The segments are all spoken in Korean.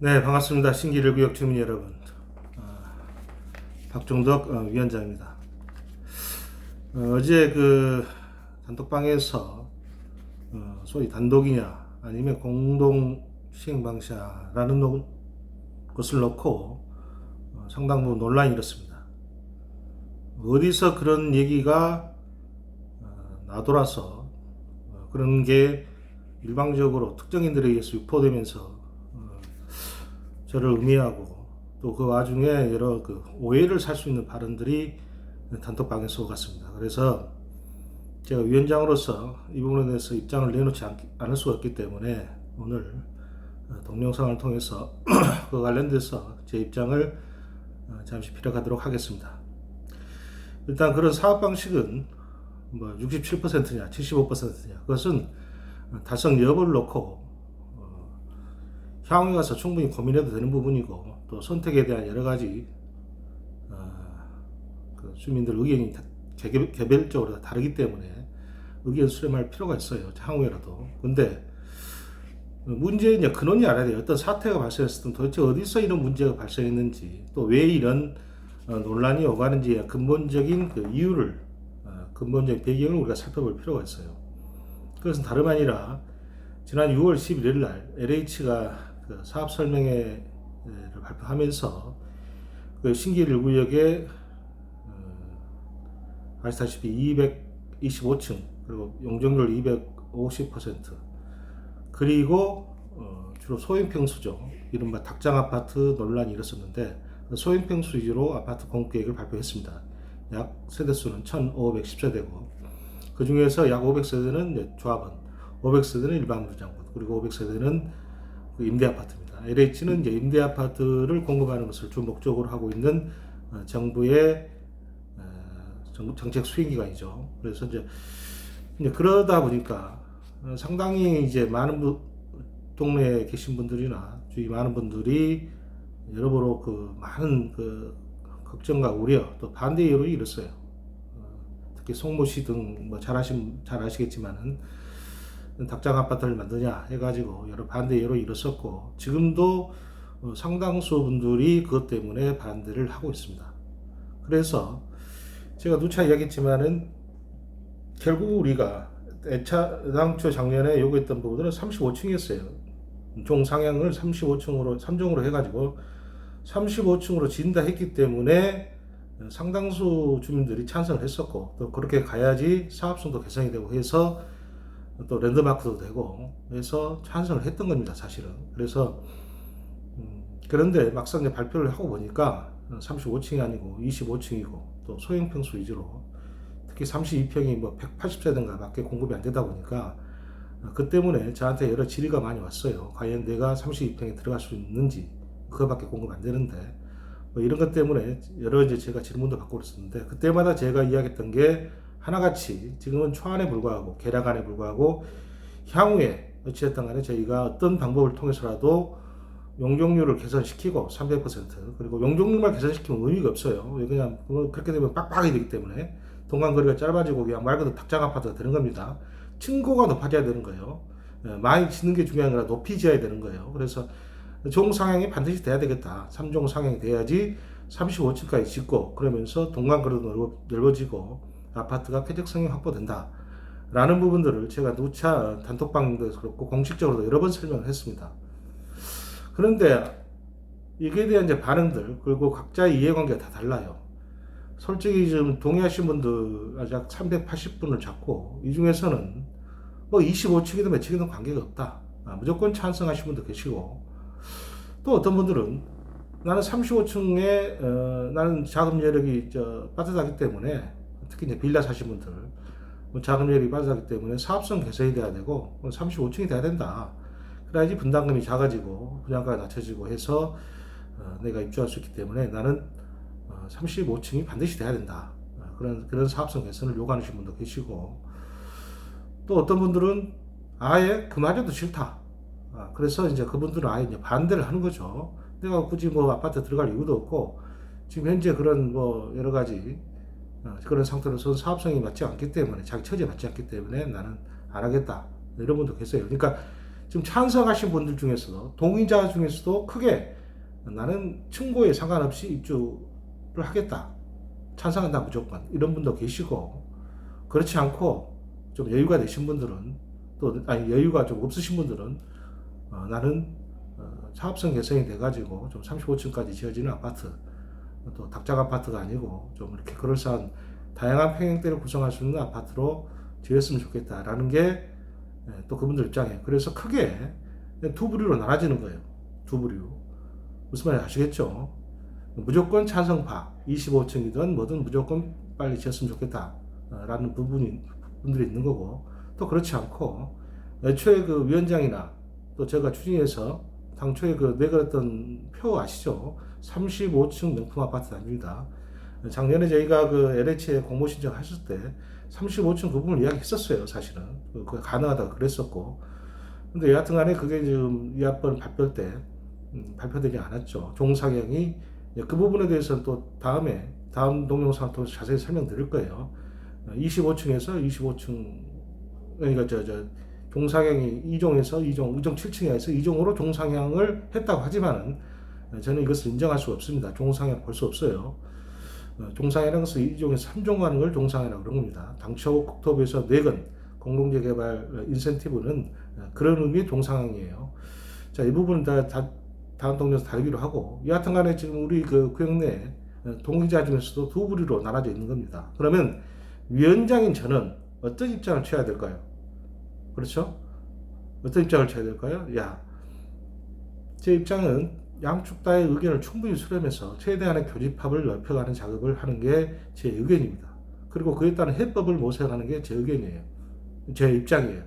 네, 반갑습니다. 신기일구역 주민 여러분. 박종덕 위원장입니다. 어제 그 단톡방에서 소위 단독이냐 아니면 공동 시행 방식이냐라는 것을 놓고 상당 부분 논란이 일었습니다. 어디서 그런 얘기가 나돌아서 그런 게 일방적으로 특정인들에 의해서 유포되면서 저를 음해하고 또 그 와중에 여러 그 오해를 살 수 있는 발언들이 단톡방에서 오갔습니다. 그래서 제가 위원장으로서 이 부분에 대해서 입장을 내놓지 않을 수가 없기 때문에 오늘 동영상을 통해서 그 관련돼서 제 입장을 잠시 피력하도록 하겠습니다. 일단 그런 사업 방식은 뭐 67%냐 75%냐 그것은 달성 여부를 놓고 향후에 가서 충분히 고민해도 되는 부분이고 또 선택에 대한 여러 가지 그 주민들 의견이 개별적으로 다르기 때문에 의견 수렴할 필요가 있어요. 향후에라도. 근데 문제의 이제 근원이 알아야 돼요. 어떤 사태가 발생했을 때 도대체 어디서 이런 문제가 발생했는지 또 왜 이런 논란이 오가는지의 근본적인 그 이유를 근본적인 배경을 우리가 살펴볼 필요가 있어요. 그것은 다름 아니라 지난 6월 11일 날 LH가 그 사업 설명회를 발표하면서 그 신길 1구역에 아시다시피 225층 그리고 용적률 250% 그리고 주로 소형평수죠. 이른바 닭장 아파트 논란이 일었었는데 소형평수 위주로 아파트 공급계획을 발표했습니다. 약 세대수는 1510세대고 그 중에서 약 500세대는 조합원, 500세대는 일반 분양분, 그리고 500세대는 임대아파트입니다. LH는 이제 임대아파트를 공급하는 것을 주 목적으로 하고 있는 정부의 정책 수행기관이죠. 그래서 이제 그러다 보니까 상당히 이제 많은 동네에 계신 분들이나 주위 많은 분들이 여러모로 그 많은 그 걱정과 우려 또 반대 여론이 일었어요. 특히 송모시 등 뭐 잘 아시겠지만은 닭장 아파트를 만드냐 해가지고 여러 반대 여론이 일었었고 지금도 상당수 분들이 그것 때문에 반대를 하고 있습니다. 그래서 제가 누차 이야기했지만은 결국 우리가 당초 작년에 요구했던 부분은 35층이었어요. 종 상향을 35층으로 3종으로 해가지고 35층으로 진다 했기 때문에 상당수 주민들이 찬성을 했었고 또 그렇게 가야지 사업성도 개선이 되고 해서 또 랜드마크도 되고 해서 찬성을 했던 겁니다, 사실은. 그래서 그런데 막상 이제 발표를 하고 보니까 35층이 아니고 25층이고 또 소형평수 위주로 특히 32평이 뭐 180세대인가 밖에 공급이 안 되다 보니까 그 때문에 저한테 여러 질의가 많이 왔어요. 과연 내가 32평에 들어갈 수 있는지 그거밖에 공급 안 되는데 뭐 이런 것 때문에 여러 이제 제가 질문도 받고 그랬었는데 그때마다 제가 이야기했던 게 하나같이 지금은 초안에 불과하고 계략안에 불과하고 향후에 어찌됐든 간에 저희가 어떤 방법을 통해서라도 용적률을 개선시키고 300% 그리고 용적률만 개선시키면 의미가 없어요. 그냥 그렇게 되면 빡빡이 되기 때문에 동간거리가 짧아지고 그냥 말 그대로 닭장 아파트가 되는 겁니다. 층고가 높아져야 되는 거예요. 많이 짓는 게 중요한 게 아니라 높이 지어야 되는 거예요. 그래서 종 상향이 반드시 돼야 되겠다. 3종 상향이 돼야지 35층까지 짓고 그러면서 동간거리도 넓어지고 아파트가 쾌적성이 확보된다 라는 부분들을 제가 누차 단톡방에서 그렇고 공식적으로도 여러 번 설명을 했습니다. 그런데 이게 대한 이제 반응들 그리고 각자의 이해관계가 다 달라요. 솔직히 좀 동의하신 분들 약 380분을 잡고 이 중에서는 뭐 25층이든 몇 층이든 관계가 없다. 무조건 찬성하신 분도 계시고 또 어떤 분들은 나는 35층에 나는 자금 여력이 빠듯하기 때문에 특히 이제 빌라 사신 분들 자금 여력이 빠듯하기 때문에 사업성 개선이 돼야 되고 35층이 돼야 된다. 그래야지 분담금이 작아지고 분양가가 낮춰지고 해서 내가 입주할 수 있기 때문에 나는 35층이 반드시 돼야 된다. 그런 사업성 개선을 요구하시는 분도 계시고 또 어떤 분들은 아예 그마저도 싫다. 그래서 이제 그분들은 아예 이제 반대를 하는 거죠. 내가 굳이 뭐 아파트 들어갈 이유도 없고 지금 현재 그런 뭐 여러 가지 그런 상태로서 사업성이 맞지 않기 때문에 자기 처지에 맞지 않기 때문에 나는 안 하겠다. 이런 분도 계세요. 그러니까 지금 찬성하신 분들 중에서도 동의자 중에서도 크게 나는 층고에 상관없이 입주를 하겠다, 찬성한다 무조건, 이런 분도 계시고, 그렇지 않고 좀 여유가 되신 분들은 또 아니 여유가 좀 없으신 분들은 나는 사업성 개선이 돼가지고 좀 35층까지 지어지는 아파트, 또 dak장 아파트가 아니고 좀 이렇게 그럴싸한 다양한 평형대를 구성할 수 있는 아파트로 지었으면 좋겠다라는 게 또 그분들 입장이에요. 그래서 크게 두 부류로 나눠지는 거예요. 두 부류. 무슨 말인지 아시겠죠? 무조건 찬성파, 25층이든 뭐든 무조건 빨리 지었으면 좋겠다라는 분들이 있는 거고, 또 그렇지 않고 애초에 그 위원장이나 또 제가 추진해서 당초에 그 내걸었던 표 아시죠? 35층 명품 아파트 아닙니다. 작년에 저희가 그 LH에 공모 신청하실 때 35층 그 부분을 이야기했었어요. 사실은 그게 가능하다고 그랬었고, 근데 여하튼간에 그게 지금 이합번 발표 때 발표되지 않았죠. 종사경이 그 부분에 대해서는 또 다음 동영상을 통해서 자세히 설명드릴 거예요. 25층에서 25층, 그러니까 종상향이 2종에서 2종 7층에서 2종으로 종상향을 했다고 하지만은 저는 이것을 인정할 수 없습니다. 종상향 볼 수 없어요. 종상향이라는 것은 2종에서 3종 가는 걸 종상향이라고 그런 겁니다. 당초 국토부에서 내건 공동재개발 인센티브는 그런 의미의 종상향이에요. 자, 이 부분은 다음 동영상 다루기로 하고, 여하튼 간에 지금 우리 그 구역 내 동의자 중에서도 두 부류로 나눠져 있는 겁니다. 그러면 위원장인 저는 어떤 입장을 취해야 될까요? 그렇죠? 어떤 입장을 취해야 될까요? 제 입장은 양쪽 다의 의견을 충분히 수렴해서 최대한의 교집합을 넓혀가는 작업을 하는 게 제 의견입니다. 그리고 그에 따른 해법을 모색하는 게 제 의견이에요. 제 입장이에요.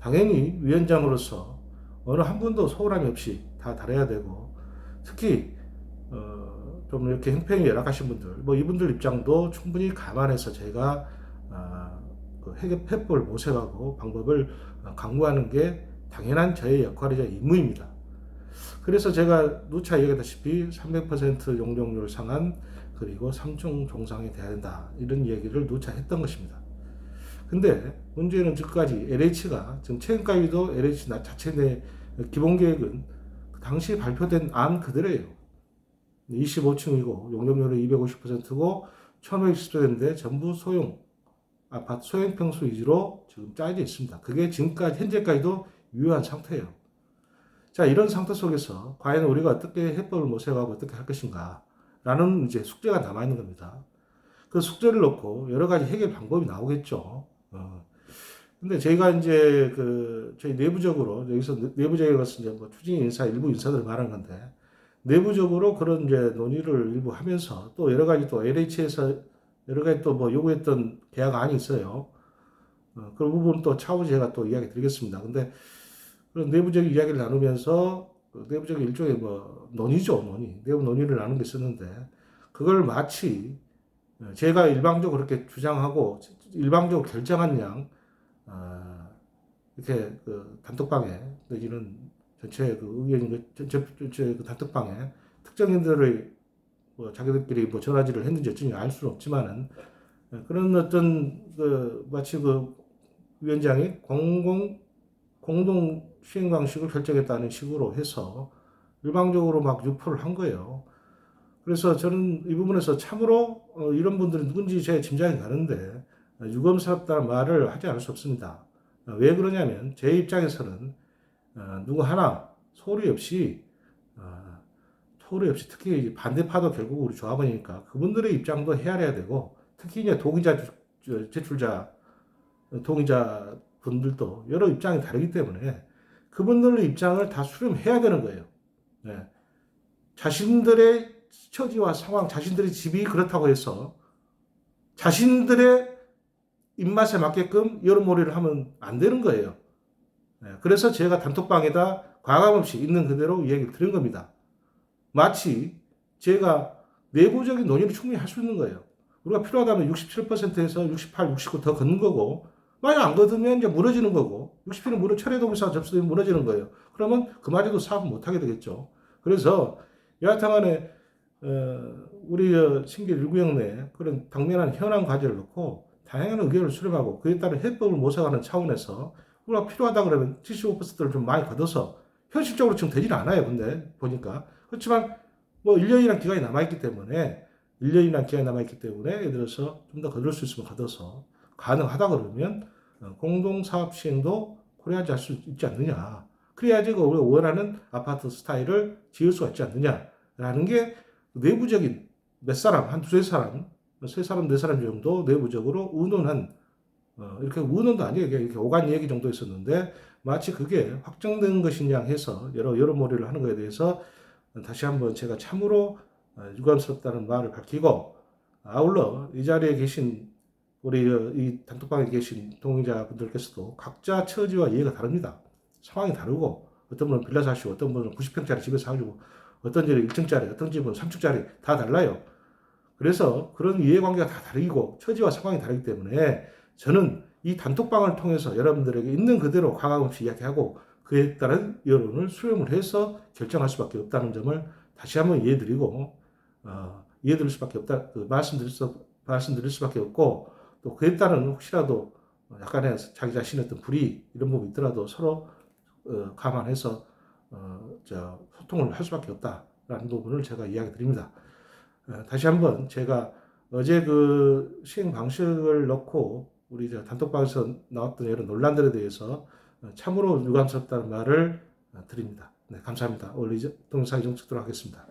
당연히 위원장으로서 어느 한 분도 소홀함이 없이 다 다뤄야 되고, 특히 좀 이렇게 형편이 열악하신 분들, 이분들 입장도 충분히 감안해서 제가 그 해법을 모색하고 방법을 강구하는 게 당연한 저의 역할이자 임무입니다. 그래서 제가 누차 얘기했다시피 300% 용적률 상한, 그리고 3종 종상이 돼야 된다, 이런 얘기를 누차 했던 것입니다. 근데 문제는 지금까지 LH가 지금 최근까지도 LH 자체 내 기본 계획은 당시 발표된 안 그대로예요. 25층이고 용적률은 250%고 1560세대인데 전부 소형 아파트 소형 평수 위주로 지금 짜여져 있습니다. 그게 지금까지 현재까지도 유효한 상태예요. 자, 이런 상태 속에서 과연 우리가 어떻게 해법을 모색하고 어떻게 할 것인가 라는 이제 숙제가 남아 있는 겁니다. 그 숙제를 놓고 여러 가지 해결 방법이 나오겠죠. 근데 저희가 이제 저희 내부적으로, 여기서 내부적인 것은 이제 추진 인사, 일부 인사들 말하는 건데, 내부적으로 그런 이제 논의를 일부 하면서 또 여러 가지 또 LH에서 여러 가지 또 요구했던 계약안이 있어요. 그 부분 또 차후 제가 또 이야기 드리겠습니다. 근데 그런 내부적인 이야기를 나누면서 내부적인 일종의 논의죠, 논의. 내부 논의를 나눈 게 있었는데, 그걸 마치 제가 일방적으로 그렇게 주장하고 일방적으로 결정한 양, 이렇게 그 단톡방에 내지는 전체 그 의견, 전체 그 단톡방에 특정인들의 자기들끼리 전화질을 했는지 어쩐지 알 수는 없지만은, 그런 어떤 마치 위원장이 공동 시행 방식을 결정했다는 식으로 해서 일방적으로 막 유포를 한 거예요. 그래서 저는 이 부분에서 참으로 이런 분들은 누군지 제 짐작이 가는데 유검스럽다는 말을 하지 않을 수 없습니다. 왜 그러냐면 제 입장에서는 누구 하나 소리 없이 특히 반대파도 결국 우리 조합원이니까 그분들의 입장도 헤아려야 되고, 특히 이제 제출자 동의자 분들도 여러 입장이 다르기 때문에 그분들의 입장을 다 수렴해야 되는 거예요. 네. 자신들의 처지와 상황, 자신들의 집이 그렇다고 해서 자신들의 입맛에 맞게끔 여론몰이를 하면 안 되는 거예요. 네. 그래서 제가 단톡방에다 과감없이 있는 그대로 이야기를 드린 겁니다. 마치 제가 내부적인 논의를 충분히 할 수 있는 거예요. 우리가 필요하다면 67%에서 68, 69 더 걷는 거고, 만약 안 걷으면 이제 무너지는 거고, 60%는 철회동의사가 접수되면 무너지는 거예요. 그러면 그마저도 사업을 못하게 되겠죠. 그래서 여하튼간에 우리 신길 1구역 내 그런 당면한 현안 과제를 놓고 다양한 의견을 수렴하고 그에 따른 해법을 모색하는 차원에서 우리가 필요하다 그러면 75%를 좀 많이 걷어서 현실적으로 지금 되지는 않아요. 근데 보니까 그렇지만 뭐 1년이라는 기간이 남아있기 때문에 1년이라는 기간이 남아있기 때문에 예를 들어서 좀 더 거둘 수 있으면 걷어서 가능하다 그러면 공동사업 시행도 고려하지 않을 수 있지 않느냐. 그래야지 우리가 원하는 아파트 스타일을 지을 수가 있지 않느냐라는 게 내부적인 몇 사람, 한 두세 사람, 세 사람, 네 사람 정도 내부적으로 의논한 이렇게 의논도 아니에요. 이렇게 오간 얘기 정도 있었는데 마치 그게 확정된 것이냐 해서 여러 머리를 하는 것에 대해서 다시 한번 제가 참으로 유감스럽다는 말을 밝히고 아울러 이 자리에 계신 우리 이 단톡방에 계신 동의자분들께서도 각자 처지와 이해가 다릅니다. 상황이 다르고 어떤 분은 빌라 사시고 어떤 분은 90평짜리 집에 사시고 어떤 집은 1층짜리 어떤 집은 3층짜리 다 달라요. 그래서 그런 이해관계가 다 다르고 처지와 상황이 다르기 때문에 저는 이 단톡방을 통해서 여러분들에게 있는 그대로 가감없이 이야기하고 그에 따른 여론을 수렴을 해서 결정할 수밖에 없다는 점을 다시 한번 이해드릴 수밖에 없다, 말씀드릴 수밖에 없고 또 그에 따른 혹시라도 약간의 자기 자신의 어떤 불이 이런 부분이 있더라도 서로 감안해서 소통을 할 수밖에 없다라는 부분을 제가 이야기 드립니다. 다시 한번 제가 어제 그 시행 방식을 넣고 우리 단톡방에서 나왔던 이런 논란들에 대해서 참으로 유감스럽다는 말을 드립니다. 네, 감사합니다. 오늘 동영상 이 정도 찍도록 하겠습니다.